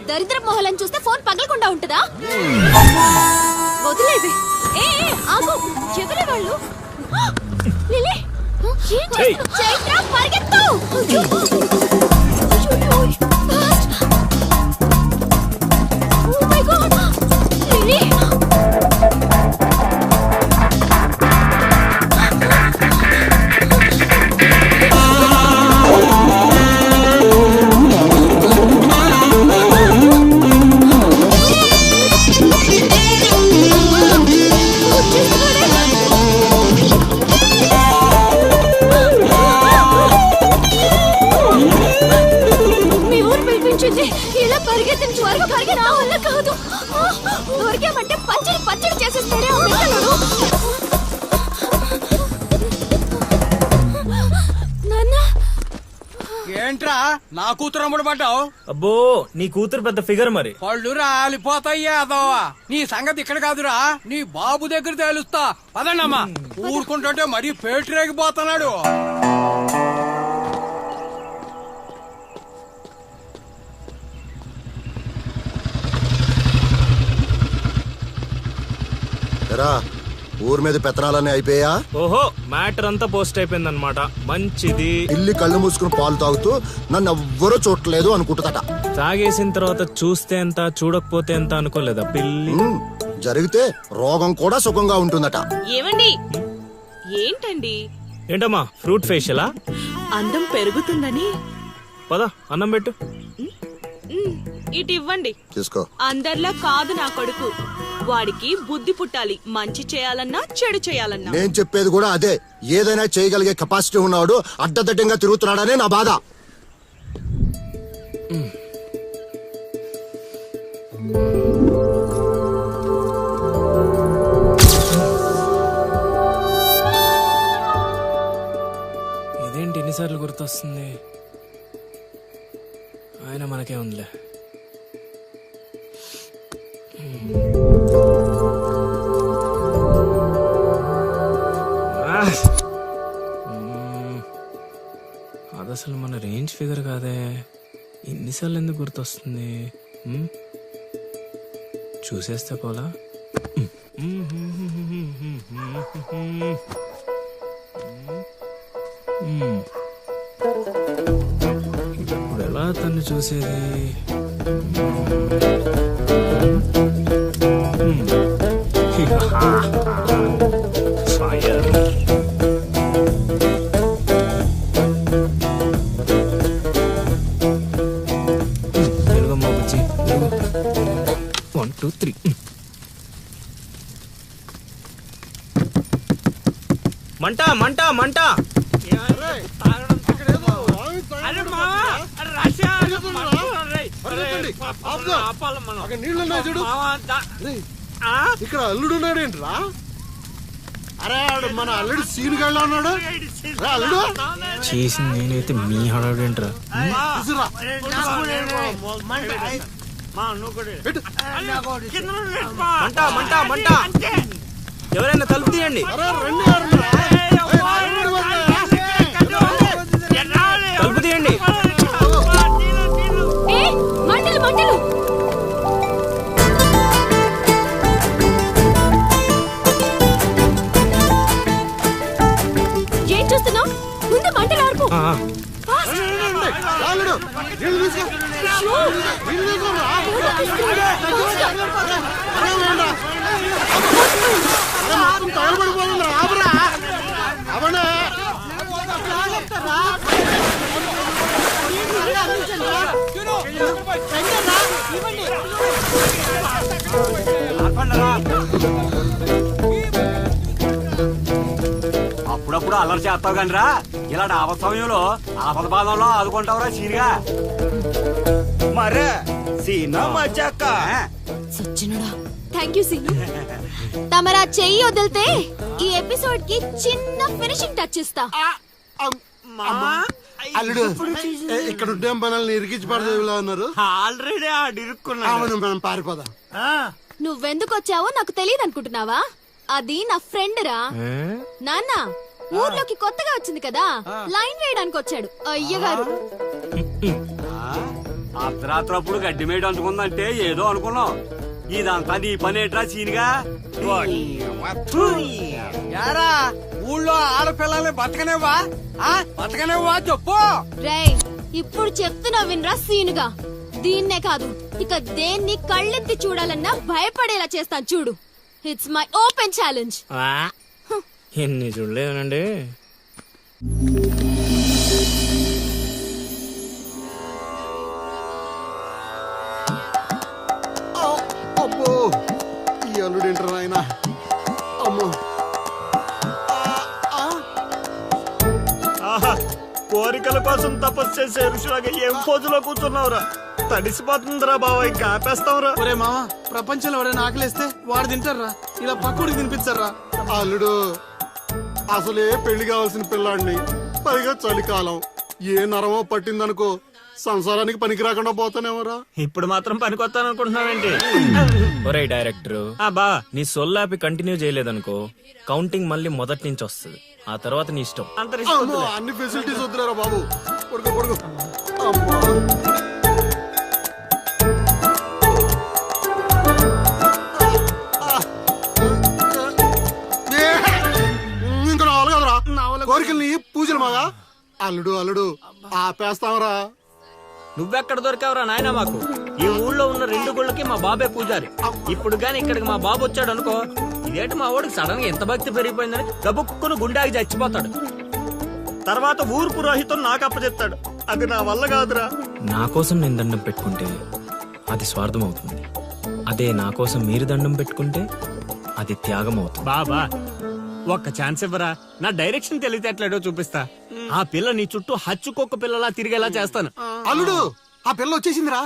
దరిద్ర మొహలను చూస్తే ఫోన్ పగలకుండా ఉంటుందా? వదిలేవి. ఆగు, ఎవరే వాళ్ళు? లిలీ, చైత్ర పరిగెత్తు. Oh my God, Lily. ఇలా పరిగెత్తిన త్వరగా పరిగెత్తి నా వల్ల కాదు. దొరికామంటే పచ్చడి పచ్చడి చేసేస్తాడే ఆ పిల్లలు. నాన్న, ఏంట్రా నా కూతురు అమ్ముడు పడ్డావు? అబ్బో, నీ కూతురు పెద్ద ఫిగర్ మరి. పళ్ళు రాలిపోతాయ్యా అదోవా. నీ సంగతి ఇక్కడ కాదురా, నీ బాబు దగ్గర తేలుస్తా. పదండమ్మా. ఊరుకుంటుంటే మరీ పేటరేగిపోతున్నాడు. ఊరి మీద పెత్తనాలన్నీ అయిపోయా? ఓహో, మ్యాటర్ అంతా పోస్ట్ అయిపోయింది అనమాట. మంచిది. ఇల్లి కళ్ళు మూసుకుని పాలు తాగుతూ నన్ను ఎవ్వరూ చూడలేదు అనుకుంటుందట. తాగేసిన తర్వాత చూస్తే ఎంత, చూడకపోతే ఎంత అనుకోలేదా పిల్లి? జరిగితే రోగం కూడా సుఖంగా ఉంటుందట. ఏమండి, ఏంటండి? ఏంటమ్మా, ఫ్రూట్ ఫేషియలా? అందం పెరుగుతుందని. పద, అన్నం పెట్టు. ఇటు ఇవ్వండి. తీసుకో. అందరిలా కాదు నా కొడుకు. వాడికి బుద్ధి పుట్టాలి. మంచి చేయాలన్నా చెడు చేయాలన్నా. నేను చెప్పేది కూడా అదే. ఏదైనా చేయగలిగే కెపాసిటీ ఉన్నవాడు అడ్డదడ్డంగా తిరుగుతున్నాడనే నా బాధ. ఇదేంటి ఎన్నిసార్లు గుర్తొస్తుంది? ఆయన మనకే ఉందిలే. అది అసలు మన రేంజ్ ఫిగర్ కాదే. ఎన్నిసార్లు ఎందుకు గుర్తొస్తుంది? చూసేస్తే పోలా. ఇప్పుడు ఎలా తను చూసేది? తెలుగమ్మా బుజ్జి. 1 2 3. మంట మంట మంట. ఇక్కడ అల్లుడున్నాడేంట్రా? అరే మన అల్లుడు సీన్ గళ్ళ ఉన్నాడు. అల్లుడు చేసింది నేనైతే మీ హడాడేంట్రా? మంట మంట మంట. ఎవరైనా తలుపు తీయండి. తలుపు తీయండి. మంటలు మంటలు. ఏం చూస్తున్నావు? ముందు మంటలు ఆర్పు. అప్పుడప్పుడు అల్లరి చేస్తావు కాని రా, ఇలాంటి ఆపద సమయంలో ఆపద బాధంలో ఆదుకుంటావురా సీనిగా. మరే సీనా మజాక సచ్చినడా థ్యాంక్ యూ సీను తమరా చెయ్యి వదిలితే ఈ ఎపిసోడ్ కి చిన్న ఫినిషింగ్ టచ్ ఇస్తా అల్లుడు ఇక్కడ ఉంటే మనల్ని ఇరికించి పడదేవిలా ఉన్నారు. ఆల్రెడీ ఆడిరుక్కున్నా. అవును మనం పారిపోదాం. నువ్వెందుకు వచ్చావో నాకు తెలియదు అనుకుంటున్నావా? అది నా ఫ్రెండ్ రా. నాన్న ఊర్లోకి కొత్తగా వచ్చింది కదా, లైన్ వేయడానికి వచ్చాడు అయ్యగారు. అర్ధరాత్రప్పుడు గడ్డి మేడ అందుకుందంటే ఏదో అనుకున్నాం. ఇదంతా నీ పనేట్రా సీనిగా. యారా ఊళ్ళో ఆడపిల్లల్ని బతకనేవా బతకనేవా చెప్పు. రేయ్ ఇప్పుడు చెప్తున్నా వినరా సీనుగా. దీన్నే కాదు ఇక దేన్ని కళ్ళెత్తి చూడాలన్నా భయపడేలా చేస్తాను చూడు. It's my open challenge. ఎన్ని చూడలేదనండి. అబ్బో ఈ అల్లుడు ఏంటారు ఆయన. అమ్మో ఆహా, కోరికల కోసం తపస్సు చేసే ఋషులాగా ఏం పోజులో కూర్చున్నావురా? తడిసిపోతుందిరా బావ, ఇంకా ఆపేస్తావురా. ఒరే మామ, ప్రపంచంలో ఎవరైనా ఆకలిస్తే వాడు తింటారా, ఇలా పక్కడికి తినిపించారా? అల్లుడు అసలే పెళ్లి కావాల్సిన పిల్లాడిని, పైగా చలికాలం, ఏ నరమో పట్టిందనుకో సంసారానికి పనికి రాకుండా పోతానేమరా. ఇప్పుడు మాత్రం పనికొత్తాను అనుకుంటున్నావేంటి? ఒరే డైరెక్టర్, బా నీ సొల్లాపి కంటిన్యూ చేయలేదనుకో కౌంటింగ్ మళ్ళీ మొదటి నుంచి వస్తుంది. ఆ తర్వాత నీ ఇష్టం. అమ్మో, అన్ని ఫెసిలిటీస్ వద్దురా బాబు. పడుకో పడుకో. అమ్మా ఇంకా రావాలి కదరా కోరికల్ని పూజలు మాగా. అల్లుడు అల్లుడు ఆపేస్తావరా. నువ్వెక్కడ దొరికావురా నాయనా మాకు? ఈ ఊళ్ళో ఉన్న 2 గుళ్ళకి మా బాబే పూజారి. ఇప్పుడు గాని ఇక్కడికి మా బాబు వచ్చాడు అనుకో, ఇదేంటి మా వాడికి సడన్ గా ఎంత భక్తి పెరిగిపోయిందని గబుక్కును గుండాకి చచ్చిపోతాడు. తర్వాత ఊరు పురోహితం నాకు అప్పచెప్తాడు. అది నా వల్ల కాదురా. నా కోసం నేను దండం పెట్టుకుంటే అది స్వార్థం అవుతుంది. అదే నా కోసం మీరు దండం పెట్టుకుంటే అది త్యాగం అవుతుంది. బాబా ఒక్క ఛాన్స్ ఇవ్వరా, నా డైరెక్షన్ తెలివితేటలేడో చూపిస్తా. ఆ పిల్ల నీ చుట్టూ హచ్చుకొక్క పిల్లలా తిరిగేలా చేస్తాను. అల్లుడు ఆ పిల్ల వచ్చేసిందిరా.